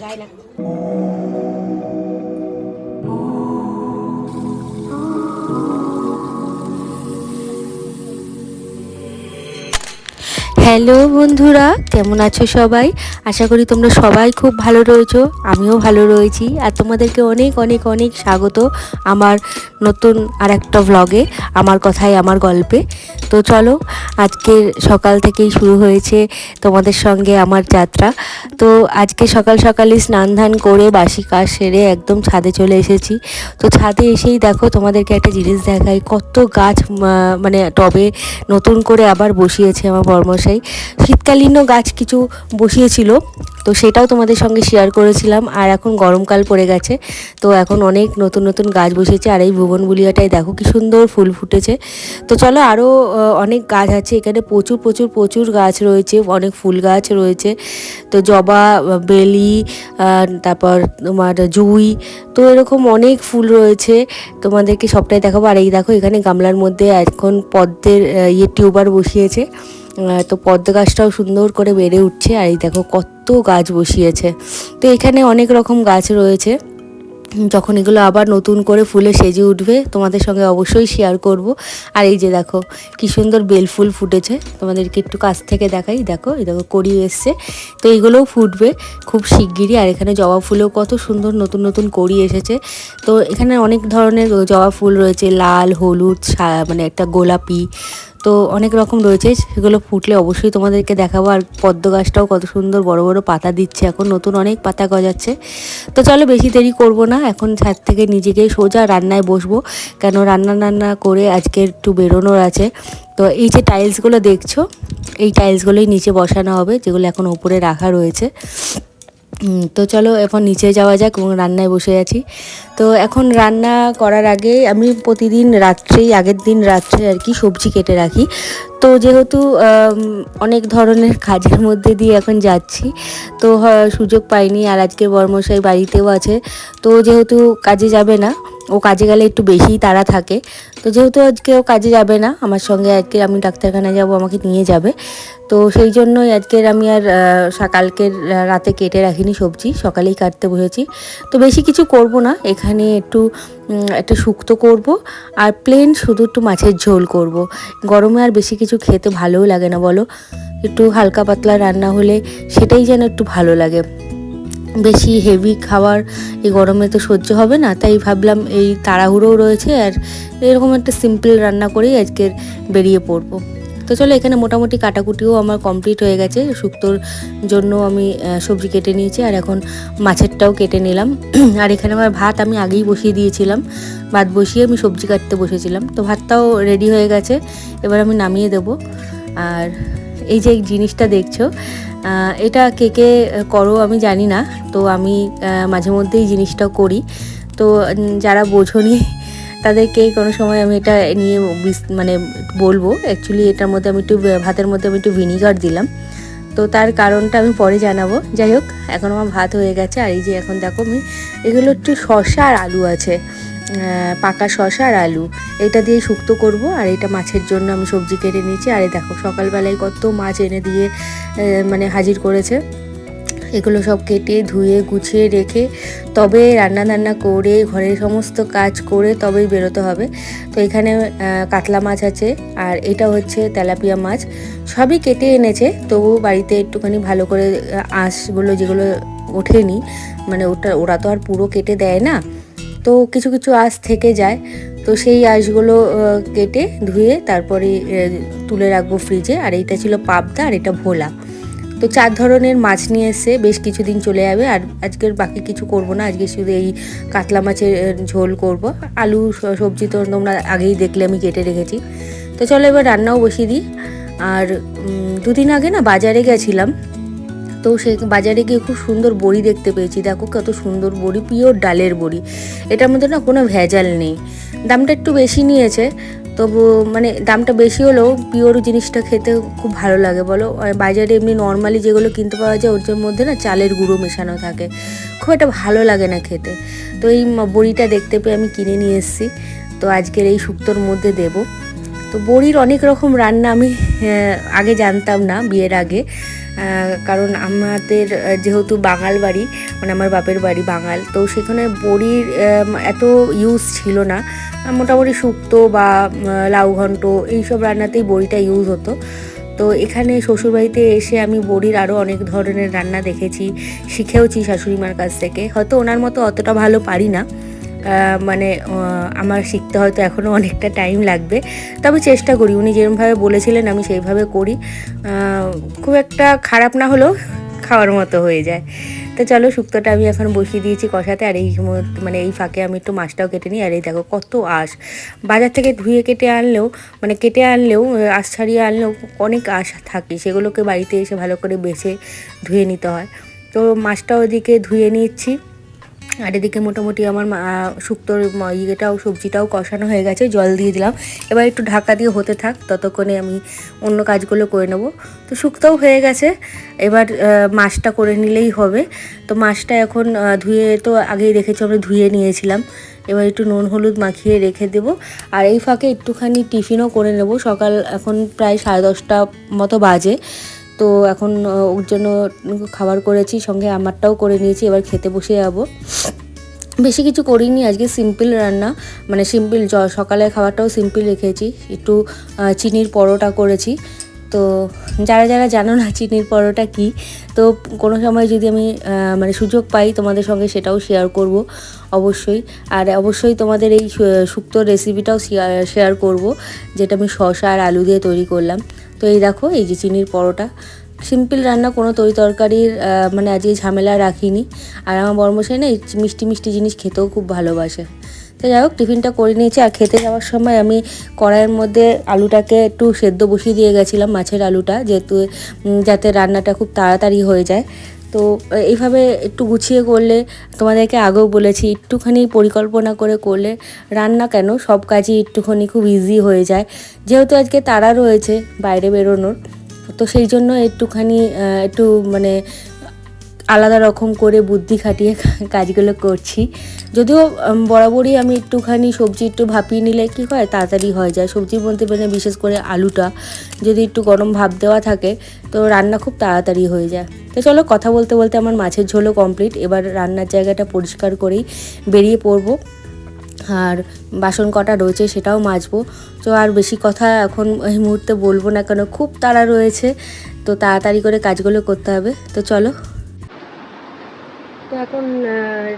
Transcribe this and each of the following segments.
গায় না। হ্যালো বন্ধুরা, কেমন আছো সবাই? আশা করি তোমরা সবাই খুব ভালো রয়েছো, আমিও ভালো রয়েছি। আর তোমাদেরকে অনেক অনেক অনেক স্বাগত আমার নতুন আর একটা ভ্লগে, আমার কথায় আমার গল্পে। তো চলো, আজকের সকাল থেকেই শুরু হয়েছে তোমাদের সঙ্গে আমার যাত্রা। তো আজকে সকাল সকালে স্নান ধান করে বাসি কাজ সেরে একদম ছাদে চলে এসেছি। তো ছাদে এসেই দেখো তোমাদেরকে একটা জিনিস দেখাই, কত গাছ মানে টবে নতুন করে আবার বসিয়েছে আমার বর্মশাই। শীতকালীনও গাছ কিছু বসিয়েছিল, তো সেটাও তোমাদের সঙ্গে শেয়ার করেছিলাম। আর এখন গরমকাল পড়ে গেছে, তো এখন অনেক নতুন নতুন গাছ বসেছে। আর এই ভুবনভুলিয়াটায় দেখো কি সুন্দর ফুল ফুটেছে। তো চলো, আরও অনেক গাছ আছে এখানে, প্রচুর প্রচুর প্রচুর গাছ রয়েছে, অনেক ফুল গাছ রয়েছে। তো জবা, বেলি, তারপর তোমার জুঁই, তো এরকম অনেক ফুল রয়েছে, তোমাদেরকে সবটাই দেখাবো। আর এই দেখো এখানে গামলার মধ্যে এখন পদ্মের টিউবার বসিয়েছে। তো পদ্ম গাছটাও সুন্দর করে বেড়ে উঠছে। আর এই দেখো কত গাছ বসিয়েছে। তো এখানে অনেক রকম গাছ রয়েছে, যখন এগুলো আবার নতুন করে ফুলে সেজে উঠবে তোমাদের সঙ্গে অবশ্যই শেয়ার করব। আর এই যে দেখো কি সুন্দর বেল ফুল ফুটেছে, তোমাদেরকে একটু কাছ থেকে দেখাই। দেখো এই দেখো কড়ি এসছে, তো এইগুলোও ফুটবে খুব শিগগিরই। আর এখানে জবা ফুলেও কত সুন্দর নতুন নতুন কড়ি এসেছে। তো এখানে অনেক ধরনের জবা ফুল রয়েছে, লাল, হলুদ, মানে একটা গোলাপি, তো অনেক রকম রয়েছে। সেগুলো ফুটলে অবশ্যই তোমাদেরকে দেখাবো। আর পদ্ম গাছটাও কত সুন্দর বড় বড় পাতা দিচ্ছে, এখন নতুন অনেক পাতা গজাচ্ছে। তো চলো বেশি দেরি করব না, এখন ছাদ থেকে নিজেকে সোজা রান্নায় বসবো, কেন রান্না করে আজকে একটু বেরোনোর আছে। তো এই যে টাইলসগুলো দেখছো, এই টাইলসগুলোই নিচে বসানো হবে, যেগুলো এখন উপরে রাখা রয়েছে। তো চলো এখন নিচে যাওয়া যাক, এবং রান্নায় বসে আছি। তো এখন রান্না করার আগে আমি প্রতিদিন রাত্রেই, আগের দিন রাত্রে আর কি সবজি কেটে রাখি। তো যেহেতু অনেক ধরনের কাজের মধ্যে দিয়ে এখন যাচ্ছি, তো সুযোগ পাইনি। আর আজকে বর্মশাই বাড়িতেও আছে, তো যেহেতু কাজে যাবে না, ও কাজে গেলে একটু বেশিই তাড়া থাকে। তো যেহেতু আজকে ও কাজে যাবে না আমার সঙ্গে, আজকে আমি ডাক্তারখানায় যাব, আমাকে নিয়ে যাবে। তো সেই জন্যই আজকের আমি আর কালকের রাতে কেটে রাখিনি সবজি, সকালেই কাটতে বসেছি। তো বেশি কিছু করব না, এখানে একটা শুক্তো করব, আর প্লেন শুধু একটু মাছের ঝোল করব। গরমে আর বেশি কিছু খেতে ভালোও লাগে না বলো, একটু হালকা পাতলা রান্না হলে সেটাই যেন একটু ভালো লাগে। বেশি হেভি খাবার এই গরমে তো সহ্য হবে না, তাই ভাবলাম এই তাড়াহুড়োও রয়েছে, আর এরকম একটা সিম্পল রান্না করেই আজকের বেরিয়ে পড়বো। তো চলো, এখানে মোটামুটি কাটাকুটিও আমার কমপ্লিট হয়ে গেছে, শুক্তোর জন্য আমি সবজি কেটে নিয়েছি, আর এখন মাছেরটাও কেটে নিলাম। আর এখানে আমার ভাত আমি আগেই বসিয়ে দিয়েছিলাম, ভাত বসিয়ে আমি সবজি কাটতে বসেছিলাম। তো ভাতটাও রেডি হয়ে গেছে, এবার আমি নামিয়ে দেব। আর এই যে জিনিসটা দেখছো, এটা কে কে করো আমি জানি না, তো আমি মাঝে মধ্যে এই জিনিসটাও করি। তো যারা বোঝোনি তাদেরকে কোনো সময় আমি এটা নিয়ে মানে বলবো। অ্যাকচুয়ালি এটার মধ্যে আমি একটু, ভাতের মধ্যে আমি একটু ভিনিগার দিলাম, তো তার কারণটা আমি পরে জানাবো। যাই হোক, এখন আমার ভাত হয়ে গেছে। আর এই যে এখন দেখো আমি, এগুলো একটু শসা আর আলু আছে, পাকা শসা আর আলু, এটা দিয়ে শুক্তো করব। আর এটা মাছের জন্য আমি সবজি কেটে নিয়েছি। আর এই দেখো সকালবেলায় কত মাছ এনে দিয়ে মানে হাজির করেছে। এগুলো সব কেটে ধুয়ে গুছিয়ে রেখে তবে রান্না করে ঘরের সমস্ত কাজ করে তবেই বেরোতে হবে। তো এখানে কাতলা মাছ আছে, আর এটা হচ্ছে তেলাপিয়া মাছ, সবই কেটে এনেছে। তবু বাড়িতে একটুখানি ভালো করে আঁশগুলো যেগুলো ওঠেনি, মানে ওরা তো আর পুরো কেটে দেয় না, তো কিছু কিছু আঁশ থেকে যায়। তো সেই আঁশগুলো কেটে ধুয়ে তারপরে তুলে রাখবো ফ্রিজে। আর এইটা ছিল পাবদা, আর এটা ভোলা। তো 4 ধরনের মাছ নিয়ে এসে বেশ কিছুদিন চলে যাবে। আর আজকের বাকি কিছু করব না, আজকে শুধু এই কাতলা মাছের ঝোল করব। আলু সবজি তো তোমরা আগেই দেখলে আমি কেটে রেখেছি। তো চলো এবার রান্নাও বসিয়ে দিই। আর 2 দিন আগে না বাজারে গেছিলাম, তো সে বাজারে গিয়ে খুব সুন্দর বড়ি দেখতে পেয়েছি। দেখো কত সুন্দর বড়ি, পিওর ডালের বড়ি, এটার মধ্যে না কোনো ভেজাল নেই। দামটা একটু বেশি নিয়েছে, তবু মানে দামটা বেশি হলেও পিওর জিনিসটা খেতে খুব ভালো লাগে বলো। বাজারে এমনি নর্মালি যেগুলো কিনতে পাওয়া যায়, ওর মধ্যে না চালের গুঁড়ো মেশানো থাকে, খুব একটা ভালো লাগে না খেতে। তো এই বড়িটা দেখতে পেয়ে আমি কিনে নিয়ে এসেছি, তো আজকের এই শুক্তোর মধ্যে দেব। তো বড়ির অনেক রকম রান্না আমি আগে জানতাম না বিয়ের আগে, কারণ আমাদের যেহেতু বাঙাল বাড়ি, মানে আমার বাপের বাড়ি বাঙাল, তো সেখানে বড়ির এত ইউজ ছিল না। মোটামুটি শুক্তো বা লাউ ঘন্ট এইসব রান্নাতেই বড়িটা ইউজ হতো। তো এখানে শ্বশুরবাড়িতে এসে আমি বড়ির আরও অনেক ধরনের রান্না দেখেছি, শিখেওছি শাশুড়িমার কাছ থেকে। হয়তো ওনার মতো অতটা ভালো পারি না, মানে আমার শিখতে হয়তো এখনও অনেকটা টাইম লাগবে, তবে চেষ্টা করি। উনি যেরকমভাবে বলেছিলেন আমি সেইভাবে করি, খুব একটা খারাপ না হলেও খাওয়ার মতো হয়ে যায়। তো চলো, শুক্তোটা আমি এখন বসিয়ে দিয়েছি কষাতে, আর মানে এই ফাঁকে আমি একটু মাছটাও কেটে নিই। আর এই দেখো কত আঁশ, বাজার থেকে ধুয়ে কেটে আনলেও, মানে কেটে আনলেও আঁশ ছাড়িয়ে আনলেও অনেক আঁশ থাকে, সেগুলোকে বাড়িতে এসে ভালো করে বেছে ধুয়ে নিতে হয়। তো মাছটাও ওদিকে ধুয়ে নিচ্ছি, আর এদিকে মোটামুটি আমার শুক্তোর ইয়েটাও সবজিটাও কষানো হয়ে গেছে, জল দিয়ে দিলাম। এবার একটু ঢাকা দিয়ে হতে থাক, ততক্ষণে আমি অন্য কাজগুলো করে নেব। তো শুক্তোও হয়ে গেছে, এবার মাছটা করে নিলেই হবে। তো মাছটা এখন ধুয়ে, তো আগেই রেখেছি, আমরা ধুয়ে নিয়েছিলাম। এবার একটু নুন হলুদ মাখিয়ে রেখে দেব। আর এই ফাঁকে একটুখানি টিফিনও করে নেব। সকাল এখন প্রায় 10:30 মতো বাজে, তো এখন ওর জন্য খাবার করেছি, সঙ্গে আমারটাও করে নিয়েছি। এবার খেতে বসে যাবো। বেশি কিছু করিনি আজকে, সিম্পল রান্না, মানে সিম্পল। সকালের খাবারটাও সিম্পল রেখেছি, একটু চিনির পরোটা করেছি। তো যারা যারা জানো না চিনির পরোটা কি, তো কোনো সময় যদি আমি মানে সুযোগ পাই তোমাদের সঙ্গে সেটাও শেয়ার করব অবশ্যই। আর অবশ্যই তোমাদের এই শুক্তোর রেসিপিটাও শেয়ার করব, যেটা আমি শসা আর আলু দিয়ে তৈরি করলাম। তো এই দেখো, এই যে চিনির পরোটা, সিম্পল রান্না, কোনো তরিতরকারির মানে আজকে ঝামেলা রাখিনি। আর আমার বড়মশাই না মিষ্টি মিষ্টি জিনিস খেতেও খুব ভালোবাসে। তো যাই হোক, টিফিনটা করে নিয়েছি। আর খেতে যাওয়ার সময় আমি কড়াইয়ের মধ্যে আলুটাকে একটু সেদ্ধ বসিয়ে দিয়ে গেছিলাম, মাছের আলুটা, যেহেতু যাতে রান্নাটা খুব তাড়াতাড়ি হয়ে যায়। তো এইভাবে একটু গুছিয়ে করলে, তোমাদেরকে আগেও বলেছি, একটুখানি পরিকল্পনা করে করলে রান্না কেন সব কাজই একটুখানি খুব ইজি হয়ে যায়। যেহেতু আজকে তাড়া রয়েছে বাইরে বেরোনোর, তো সেই জন্য একটুখানি একটু মানে আলাদা রকম করে বুদ্ধি খাটিয়ে কাজগুলো করছি। যদিও বরাবরই আমি একটুখানি সবজি একটু ভাপিয়ে নিলে কী হয়, তাড়াতাড়ি হয়ে যায়। সবজির মধ্যে মানে বিশেষ করে আলুটা যদি একটু গরম ভাপ দেওয়া থাকে, তো রান্না খুব তাড়াতাড়ি হয়ে যায়। তো চলো, কথা বলতে বলতে আমার মাছের ঝোলও কমপ্লিট। এবার রান্নার জায়গাটা পরিষ্কার করেই বেরিয়ে পড়বো। আর বাসন কটা রয়েছে সেটাও মাজবো। তো আর বেশি কথা এখন এই মুহূর্তে বলবো না, কেন খুব তাড়া রয়েছে, তো তাড়াতাড়ি করে কাজগুলো করতে হবে। তো চলো, তো এখন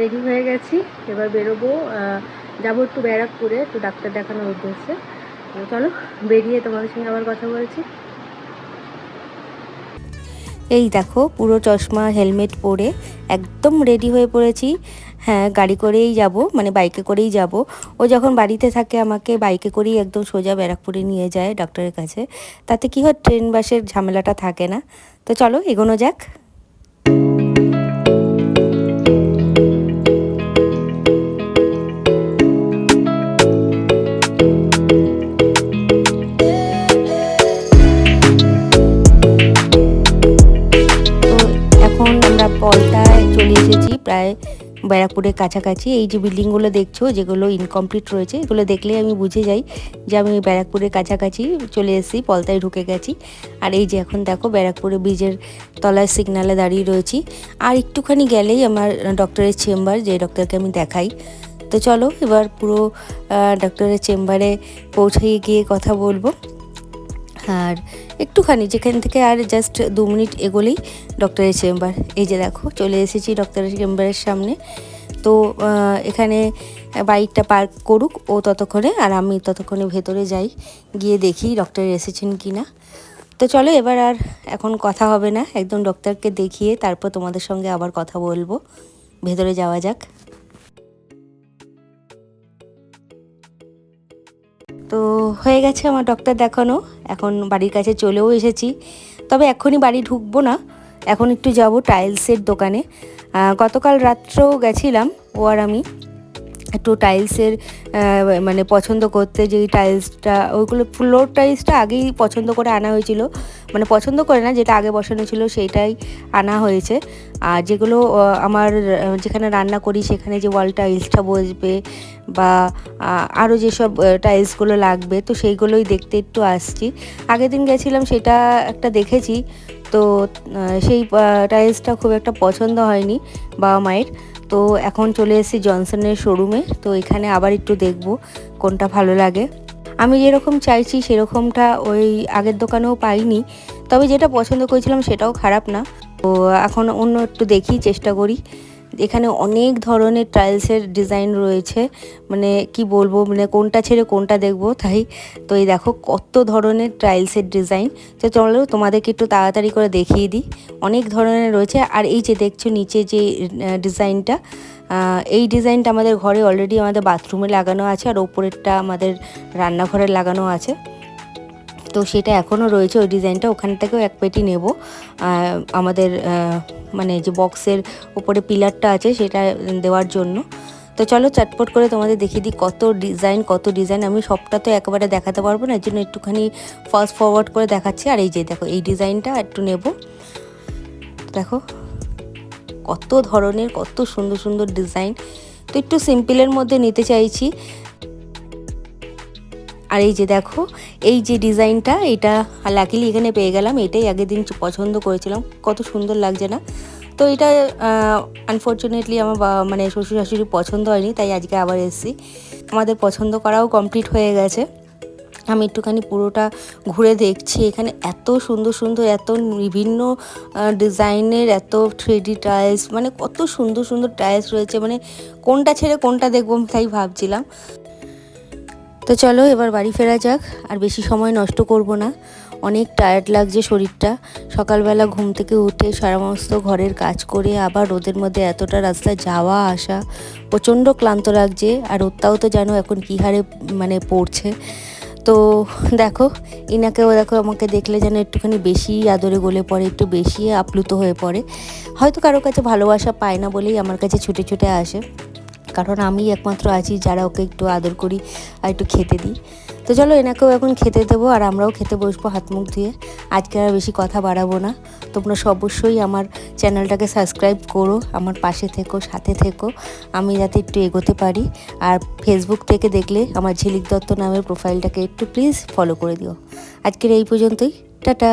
রেডি হয়ে গেছি, এবার বেরোবো, যাবো একটু ব্যারাকপুরে, একটু ডাক্তার দেখানোর উদ্দেশ্যে। চলো, বেরিয়ে তোমাদের সঙ্গে আবার কথা বলছি। এই দেখো, পুরো চশমা হেলমেট পরে একদম রেডি হয়ে পড়েছি। হ্যাঁ, গাড়ি করেই যাব, মানে বাইকে করেই যাব। ও যখন বাড়িতে থাকে আমাকে বাইকে করেই একদম সোজা ব্যারাকপুরে নিয়ে যায় ডক্টরের কাছে। তাতে কি হয়, ট্রেন বাসের ঝামেলাটা থাকে না। তো চলো, এগোনো যাক। পলতায় চলে এসেছি, প্রায় ব্যারাকপুরের কাছাকাছি। এই যে বিল্ডিংগুলো দেখছো, যেগুলো ইনকমপ্লিট রয়েছে, এগুলো দেখলেই আমি বুঝে যাই যে আমি ব্যারাকপুরের কাছাকাছি চলে এসেছি, পলতায় ঢুকে গেছি। আর এই যে এখন দেখো, ব্যারাকপুরে ব্রিজের তলায় সিগনালে দাঁড়িয়ে রয়েছি। আর একটুখানি গেলেই আমার ডক্টরের চেম্বার, যে ডক্টরকে আমি দেখাই। তো চলো, এবার পুরো ডক্টরের চেম্বারে পৌঁছে গিয়ে কথা বলবো। আর একটুখানি যেখান থেকে আর জাস্ট 2 মিনিট এগোলেই ডক্টরের চেম্বার। এই যে দেখো, চলে এসেছি ডক্টরের চেম্বারের সামনে। তো এখানে বাইকটা পার্ক করুক ও ততক্ষণে, আর আমি ততক্ষণে ভেতরে যাই, গিয়ে দেখি ডক্টর এসেছেন কি না। তো চলো, এবার আর এখন কথা হবে না, একদম ডক্টরকে দেখিয়ে তারপর তোমাদের সঙ্গে আবার কথা বলবো। ভেতরে যাওয়া যাক। তো হয়ে গেছে আমার ডক্টর দেখানো, এখন বাড়ির কাছে চলেও এসেছি। তবে এখনই বাড়ি ঢুকবো না, এখন একটু যাব টাইলসের দোকানে। গতকাল রাত্রেও গেছিলাম, ও আর আমি একটু টাইলসের মানে পছন্দ করতে। যেই টাইলসটা, ওইগুলো ফ্লোর টাইলসটা আগেই পছন্দ করে আনা হয়েছিল, মানে পছন্দ করে না, যেটা আগে বসানো ছিল সেইটাই আনা হয়েছে। আর যেগুলো আমার যেখানে রান্না করি সেখানে যে ওয়াল টাইলসটা বসবে, বা আরও যেসব টাইলসগুলো লাগবে, তো সেইগুলোই দেখতে একটু আসছি। আগের দিন গেছিলাম, সেটা একটা দেখেছি, তো সেই টাইলসটা খুব একটা পছন্দ হয়নি বাবা মায়ের। তো এখন চলে এসেছি জনসনের শোরুমে। তো এখানে আবার একটু দেখব কোনটা ভালো লাগে। আমি যেরকম চাইছি সেরকমটা ওই আগের দোকানেও পাইনি, তবে যেটা পছন্দ করেছিলাম সেটাও খারাপ না। তো এখন অন্য একটু দেখি, চেষ্টা করি। এখানে অনেক ধরনের টাইলসের ডিজাইন রয়েছে, মানে কি বলবো, মানে কোনটা ছেড়ে কোনটা দেখবো তাই। তো এই দেখো কত ধরনের টাইলসের ডিজাইন। তো চলো তোমাদেরকে একটু তাড়াতাড়ি করে দেখিয়ে দিই। অনেক ধরনের রয়েছে। আর এই যে দেখছো নিচে যে ডিজাইনটা, এই ডিজাইনটা আমাদের ঘরে অলরেডি আমাদের বাথরুমে লাগানো আছে, আর ওপরেরটা আমাদের রান্নাঘরে লাগানো আছে। তো সেটা এখনও রয়েছে ওই ডিজাইনটা, ওখান থেকেও এক পেটি নেব আমাদের মানে যে বক্সের উপরে পিলারটা আছে সেটা দেওয়ার জন্য। তো চলো চটপট করে তোমাদের দেখিয়ে দিই কত ডিজাইন। আমি সবটা তো একেবারে দেখাতে পারবো না, এর জন্য একটুখানি ফাস্ট ফরওয়ার্ড করে দেখাচ্ছি। আর এই যে দেখো এই ডিজাইনটা একটু নেব। দেখো কত ধরনের, কত সুন্দর সুন্দর ডিজাইন। তো একটু সিম্পলের মধ্যে নিতে চাইছি। আর এই যে দেখো এই যে ডিজাইনটা, এটা লাকিলি এখানে পেয়ে গেলাম। এটাই আগের দিন পছন্দ করেছিলাম, কত সুন্দর লাগছে না? তো এটা আনফর্চুনেটলি আমার মানে শ্বশুর শাশুড়ি পছন্দ হয়নি, তাই আজকে আবার এসেছি। আমাদের পছন্দ করাও কমপ্লিট হয়ে গেছে। আমি একটুখানি পুরোটা ঘুরে দেখছি। এখানে এত সুন্দর সুন্দর, এত বিভিন্ন ডিজাইনের, এত 3D টাইলস, মানে কত সুন্দর সুন্দর টাইলস রয়েছে, মানে কোনটা ছেড়ে কোনটা দেখবো তাই ভাবছিলাম। তো চলো এবার বাড়ি ফেরা যাক, আর বেশি সময় নষ্ট করব না। অনেক টায়ার্ড লাগছে শরীরটা। সকালবেলা ঘুম থেকে উঠে সমস্ত ঘরের কাজ করে আবার রোদের মধ্যে এতটা রাস্তা যাওয়া আসা, প্রচণ্ড ক্লান্ত লাগছে। আর রোদটাও তো জানো এখন কী হারে মানে পড়ছে। তো দেখো ইনাকেও দেখো, আমাকে দেখলে যেন একটুখানি বেশি আদরে গলে পড়ে, একটু বেশি আপ্লুত হয়ে পড়ে। হয়তো কারো কাছে ভালোবাসা পায় না বলেই আমার কাছে ছুটে ছুটে আসে, কারণ আমি একমাত্র আছি যারা ওকে একটু আদর করি আর একটু খেতে দিই। তো চলো এনাকেও এখন খেতে দেবো, আর আমরাও খেতে বসবো হাত মুখ ধুয়ে। আজকে আর বেশি কথা বাড়াবো না। তোমরা অবশ্যই আমার চ্যানেলটাকে সাবস্ক্রাইব করো, আমার পাশে থেকো, সাথে থেকো, আমি যাতে একটু এগোতে পারি। আর ফেসবুক থেকে দেখলে আমার ঝিলিক দত্ত নামের প্রোফাইলটাকে একটু প্লিজ ফলো করে দিও। আজকের এই পর্যন্তই, টাটা।